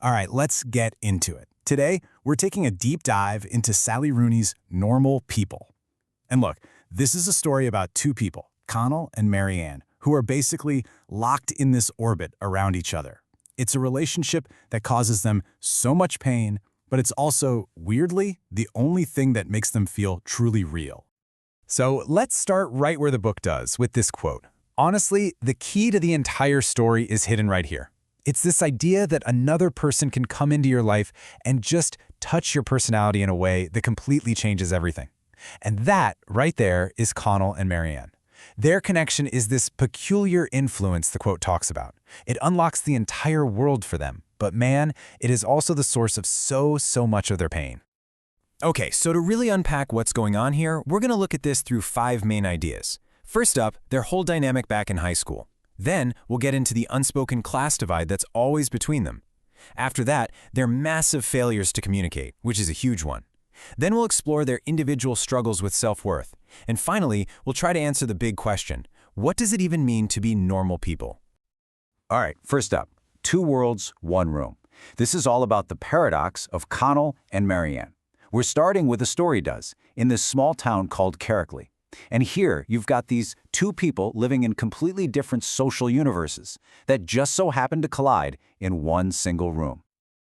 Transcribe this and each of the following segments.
All right, let's get into it. Today, we're taking a deep dive into Sally Rooney's Normal People. And look, this is a story about two people, Connell and Marianne, who are basically locked in this orbit around each other. It's a relationship that causes them so much pain, but it's also, weirdly, the only thing that makes them feel truly real. So let's start right where the book does, with this quote. Honestly, the key to the entire story is hidden right here. It's this idea that another person can come into your life and just touch your personality in a way that completely changes everything. And that, right there, is Connell and Marianne. Their connection is this peculiar influence the quote talks about. It unlocks the entire world for them, but man, it is also the source of so much of their pain. Okay, so to really unpack what's going on here, we're going to look at this through 5 main ideas. First up, their whole dynamic back in high school. Then, we'll get into the unspoken class divide that's always between them. After that, their massive failures to communicate, which is a huge one. Then we'll explore their individual struggles with self-worth. And finally, we'll try to answer the big question, what does it even mean to be normal people? All right, first up, 2 worlds, 1 room. This is all about the paradox of Connell and Marianne. We're starting with the story does, in this small town called Carrickley. And here, you've got these 2 people living in completely different social universes that just so happen to collide in one single room.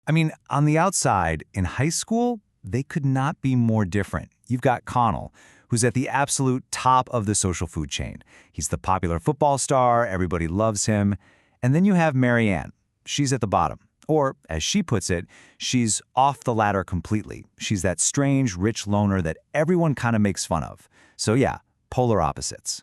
I mean, on the outside, in high school, they could not be more different. You've got Connell, who's at the absolute top of the social food chain. He's the popular football star, everybody loves him. And then you have Marianne. She's at the bottom. Or, as she puts it, she's off the ladder completely. She's that strange, rich loner that everyone kind of makes fun of. So yeah, polar opposites.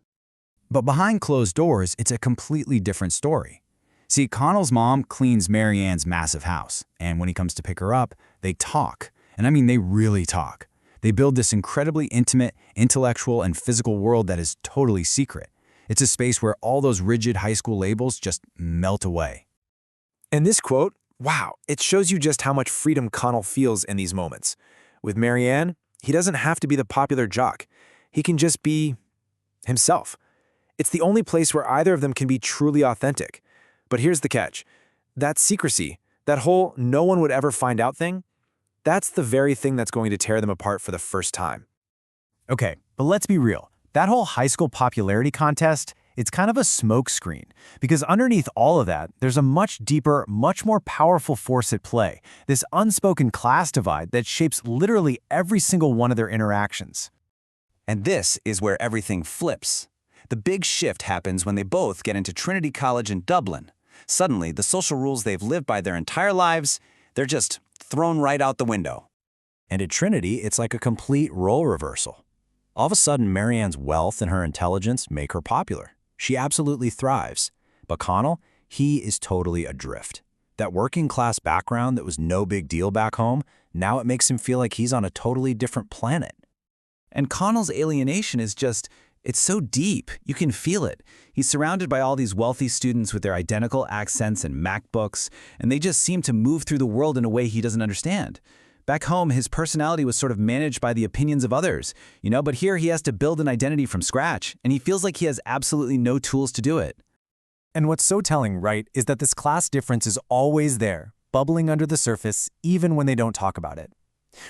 But behind closed doors, it's a completely different story. See, Connell's mom cleans Marianne's massive house, and when he comes to pick her up, they talk. And I mean, they really talk. They build this incredibly intimate, intellectual, and physical world that is totally secret. It's a space where all those rigid high school labels just melt away. And this quote, wow, it shows you just how much freedom Connell feels in these moments. With Marianne, he doesn't have to be the popular jock. He can just be himself. It's the only place where either of them can be truly authentic. But here's the catch. That secrecy, that whole no one would ever find out thing, that's the very thing that's going to tear them apart for the first time. Okay, but let's be real. That whole high school popularity contest, it's kind of a smokescreen, because underneath all of that, there's a much deeper, much more powerful force at play, this unspoken class divide that shapes literally every single one of their interactions. And this is where everything flips. The big shift happens when they both get into Trinity College in Dublin. Suddenly, the social rules they've lived by their entire lives, they're just thrown right out the window. And at Trinity, it's like a complete role reversal. All of a sudden, Marianne's wealth and her intelligence make her popular. She absolutely thrives. But Connell, he is totally adrift. That working class background that was no big deal back home, now it makes him feel like he's on a totally different planet. And Connell's alienation is just, it's so deep, you can feel it. He's surrounded by all these wealthy students with their identical accents and MacBooks, and they just seem to move through the world in a way he doesn't understand. Back home, his personality was sort of managed by the opinions of others, but here he has to build an identity from scratch, and he feels like he has absolutely no tools to do it. And what's so telling, right, is that this class difference is always there, bubbling under the surface, even when they don't talk about it.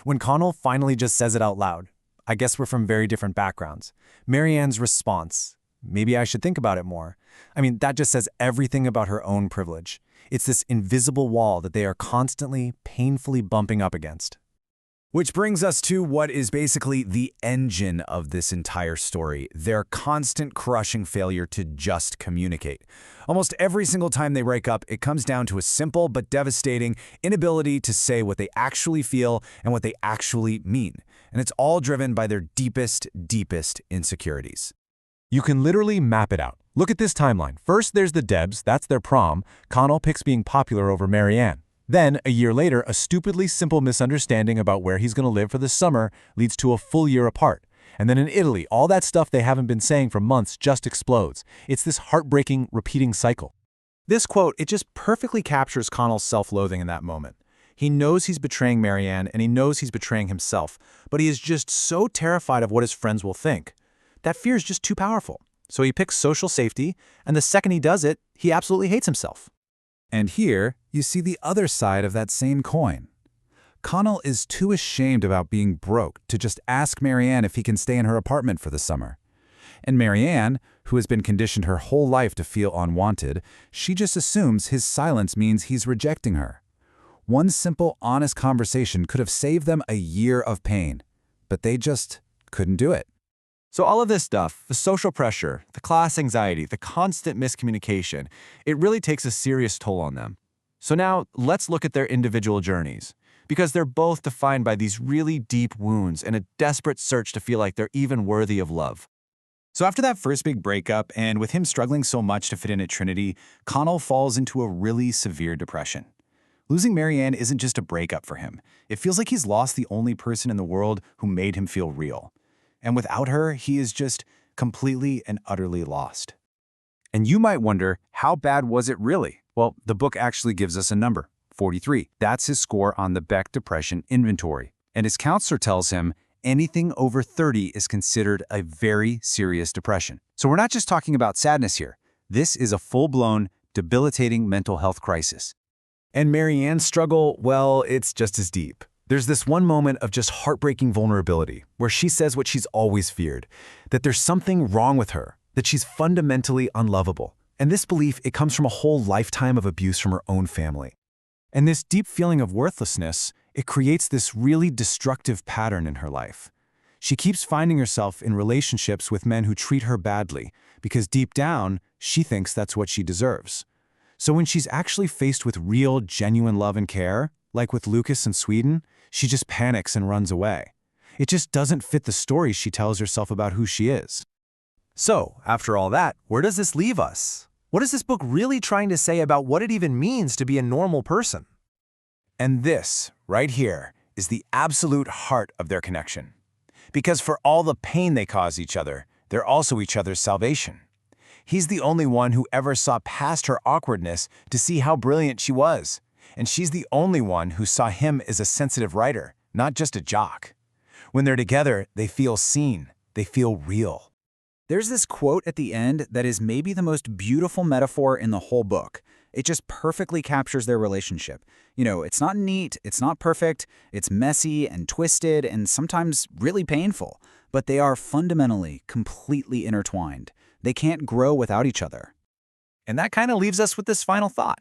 When Connell finally just says it out loud, I guess we're from very different backgrounds. Marianne's response, maybe I should think about it more. I mean, that just says everything about her own privilege. It's this invisible wall that they are constantly, painfully bumping up against. Which brings us to what is basically the engine of this entire story, their constant crushing failure to just communicate. Almost every single time they break up, it comes down to a simple but devastating inability to say what they actually feel and what they actually mean. And it's all driven by their deepest insecurities. You can literally map it out. Look at this timeline. First, there's the Debs, that's their prom. Connell picks being popular over Marianne. Then, a year later, a stupidly simple misunderstanding about where he's going to live for the summer leads to a full year apart. And then in Italy, all that stuff they haven't been saying for months just explodes. It's this heartbreaking, repeating cycle. This quote, it just perfectly captures Connell's self-loathing in that moment. He knows he's betraying Marianne, and he knows he's betraying himself, but he is just so terrified of what his friends will think. That fear is just too powerful. So he picks social safety, and the second he does it, he absolutely hates himself. And here, you see the other side of that same coin. Connell is too ashamed about being broke to just ask Marianne if he can stay in her apartment for the summer. And Marianne, who has been conditioned her whole life to feel unwanted, she just assumes his silence means he's rejecting her. One simple, honest conversation could have saved them a year of pain, but they just couldn't do it. So all of this stuff, the social pressure, the class anxiety, the constant miscommunication, it really takes a serious toll on them. So now let's look at their individual journeys, because they're both defined by these really deep wounds and a desperate search to feel like they're even worthy of love. So after that first big breakup, and with him struggling so much to fit in at Trinity, Connell falls into a really severe depression. Losing Marianne isn't just a breakup for him. It feels like he's lost the only person in the world who made him feel real. And without her, he is just completely and utterly lost. And you might wonder, how bad was it really? Well, the book actually gives us a number, 43. That's his score on the Beck Depression Inventory. And his counselor tells him anything over 30 is considered a very serious depression. So we're not just talking about sadness here. This is a full-blown, debilitating mental health crisis. And Marianne's struggle, well, it's just as deep. There's this one moment of just heartbreaking vulnerability where she says what she's always feared, that there's something wrong with her, that she's fundamentally unlovable. And this belief, it comes from a whole lifetime of abuse from her own family. And this deep feeling of worthlessness, it creates this really destructive pattern in her life. She keeps finding herself in relationships with men who treat her badly because deep down, she thinks that's what she deserves. So when she's actually faced with real, genuine love and care, like with Lucas in Sweden, she just panics and runs away. It just doesn't fit the story she tells herself about who she is. So, after all that, where does this leave us? What is this book really trying to say about what it even means to be a normal person? And this, right here, is the absolute heart of their connection. Because for all the pain they cause each other, they're also each other's salvation. He's the only one who ever saw past her awkwardness to see how brilliant she was. And she's the only one who saw him as a sensitive writer, not just a jock. When they're together, they feel seen. They feel real. There's this quote at the end that is maybe the most beautiful metaphor in the whole book. It just perfectly captures their relationship. You know, it's not neat, it's not perfect, it's messy and twisted and sometimes really painful, but they are fundamentally, completely intertwined. They can't grow without each other. And that kind of leaves us with this final thought.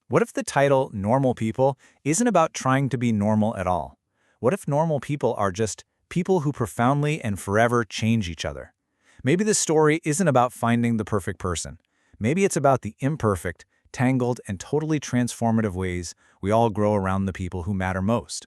What if the title, Normal People, isn't about trying to be normal at all? What if normal people are just people who profoundly and forever change each other? Maybe the story isn't about finding the perfect person. Maybe it's about the imperfect, tangled, and totally transformative ways we all grow around the people who matter most.